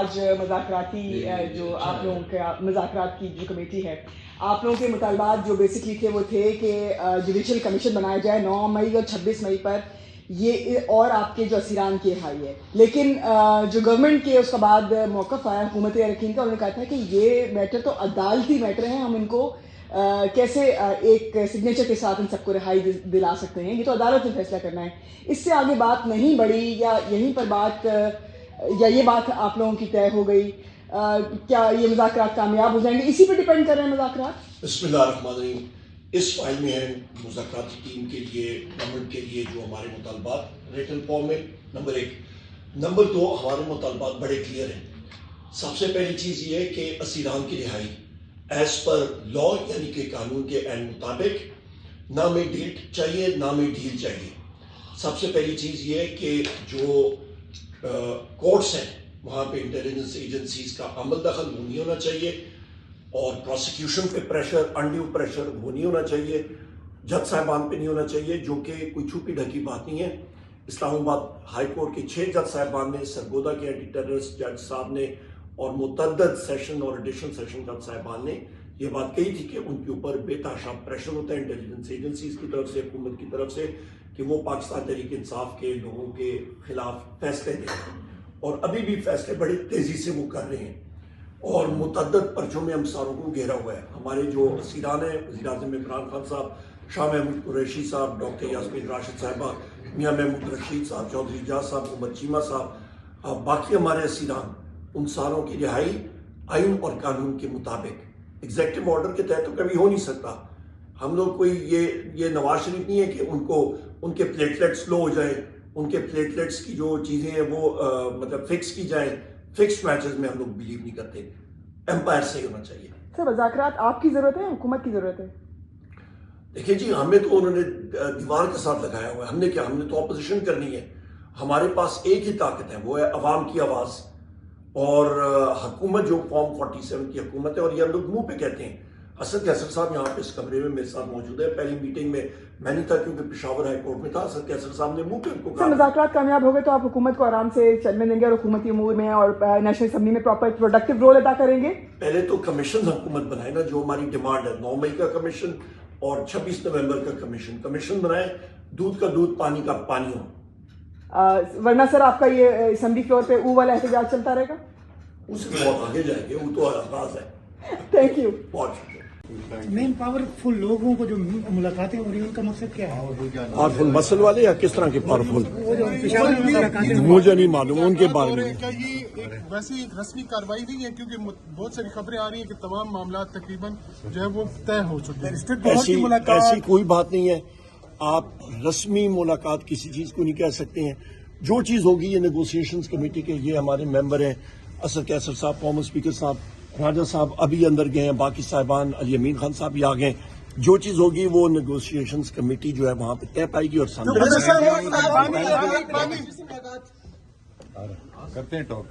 آج مذاکراتی جو آپ لوگوں کا مذاکرات کی جو کمیٹی ہے، آپ لوگوں کے مطالبات جو بیسکلی تھے وہ تھے کہ جوڈیشل کمیشن بنایا جائے 9 مئی اور 26 مئی پر، یہ اور آپ کے جو اسیران کی رہائی ہے. لیکن جو گورنمنٹ کے اس کے بعد موقف آیا حکومت یقین کا، انہوں نے کہا تھا کہ یہ میٹر تو عدالتی میٹر ہیں، ہم ان کو کیسے ایک سگنیچر کے ساتھ ان سب کو رہائی دلا سکتے ہیں، یہ تو عدالت نے فیصلہ کرنا ہے. اس سے آگے بات نہیں بڑھی یا یہیں پر بات یا یہ بات آپ لوگوں کی طے ہو گئی؟ کیا یہ مذاکرات کامیاب ہو جائیں گے؟ اسی پہ ڈیپینڈ کر رہے ہیں مذاکرات. بسم اللہ الرحمن الرحیم. اس فائل میں ہے مذاکراتی ٹیم کے لیے، گورنمنٹ کے لیے جو ہمارے مطالبات ریٹن فارم میں. نمبر 1. نمبر 2، ہمارے مطالبات بڑے کلیئر ہیں. سب سے پہلی چیز یہ ہے کہ اسیران کی رہائی ایز پر لا، یعنی کہ قانون کے عین مطابق، نہ میں ڈیل چاہیے نہ میں ڈھیل چاہیے. سب سے پہلی چیز یہ ہے کہ جو کورٹس ہیں وہاں پہ انٹیلیجنس ایجنسیز کا عمل دخل وہ نہیں ہونا چاہیے، اور پروسیکیوشن پہ پریشر، انڈیو پریشر وہ نہیں ہونا چاہیے، جج صاحبان پہ نہیں ہونا چاہیے، جو کہ کوئی چھپی ڈھکی بات نہیں ہے. اسلام آباد ہائی کورٹ کے 6 جج صاحبان نے، سرگودا کے اینٹی ٹیررسٹ جج صاحب نے اور متعدد سیشن اور ایڈیشنل سیشن جج صاحبان نے یہ بات کہی تھی کہ ان کے اوپر بے تحاشا پریشر ہوتا ہے انٹیلیجنس ایجنسیز کی طرف سے، حکومت کی طرف سے، کہ وہ پاکستان تحریک انصاف کے لوگوں کے خلاف فیصلے دیں. اور ابھی بھی فیصلے بڑی تیزی سے وہ کر رہے ہیں، اور متعدد پرچوں میں ہم ساروں کو گھیرا ہوا ہے. ہمارے جو اسیران ہیں، وزیر اعظم عمران خان صاحب، شاہ محمود قریشی صاحب، ڈاکٹر یاسمین راشد صاحبہ، میاں محمود رشید صاحب، چودھری اجاز صاحب، عمر چیمہ صاحب، باقی ہمارے اسیران، ان ساروں کی رہائی آئین اور قانون کے مطابق، ایگزیکٹو آرڈر کے تحت تو کبھی ہو نہیں سکتا. ہم لوگ کوئی یہ نواز شریف نہیں ہے کہ ان کے پلیٹلیٹس لو ہو جائیں، ان کے پلیٹلیٹس کی جو چیزیں ہیں وہ مطلب فکس کی جائیں. فکس میچز میں ہم لوگ بلیو نہیں کرتے، امپائر سے ہی ہونا چاہیے. سر، مذاکرات آپ کی ضرورت ہے، حکومت کی ضرورت ہے؟ دیکھیں جی، ہمیں تو انہوں نے دیوار کے ساتھ لگایا ہوا ہے. ہم نے کیا، ہم نے تو اپوزیشن کرنی ہے. ہمارے پاس ایک ہی طاقت ہے، وہ ہے عوام کی آواز. اور حکومت جو فارم 47 کی حکومت ہے، اور یہ ہم لوگ منہ پہ کہتے ہیں. اسد کیسر صاحب یہاں پہ اس کمرے میں میرے ساتھ موجود ہے. پہلی میٹنگ میں میں نہیں تھا کیونکہ پشاور ہائی کورٹ میں تھا. اسد کیسر صاحب نے منہ پہ ان کو کہا. مذاکرات کامیاب ہو گئے تو آپ حکومت کو آرام سے چلنے دیں گے اور حکومتی امور میں اور نیشنل اسمبلی میں پراپر پروڈکٹیو رول ادا کریں گے؟ پہلے تو کمیشن حکومت بنائے نا، جو ہماری ڈیمانڈ ہے 9 مئی کا کمیشن اور 26 نومبر کا کمیشن بنائے، دودھ کا دودھ، پانی کا پانی ہو. ورنہ سر آپ کا یہ اسمبلی فلور پہ او والا احتجاج چلتا رہے گا؟ اس سے بہت آگے جائیں گے، وہ تو آغاز ہے. Thank you. بہت شکریہ. مین پاورفل لوگوں کو جو ملاقاتیں ہو رہی ہیں ان کا مقصد کیا ہے؟ پاورفل مسل والے یا کس طرح کے پاورفل؟ مجھے نہیں معلوم ان کے بارے میں. کیا یہ ویسی ایک رسمی کاروائی نہیں ہے؟ کیونکہ بہت ساری خبریں آ رہی ہیں کہ تمام معاملات تقریباً جو ہے وہ طے ہو چکے ہیں. ایسی کوئی بات نہیں ہے. آپ رسمی ملاقات کسی چیز کو نہیں کہہ سکتے ہیں. جو چیز ہوگی یہ نیگوسیشنز کمیٹی کے، یہ ہمارے ممبر ہیں، اسد کیسر صاحب، فارمر اسپیکر صاحب، راجہ صاحب ابھی اندر گئے ہیں، باقی صاحبان، علی امین خان صاحب بھی آ گئے. جو چیز ہوگی وہ نیگوسیشنز کمیٹی جو ہے وہاں پہ طے پائے گی. اور کرتے ہیں ٹاک.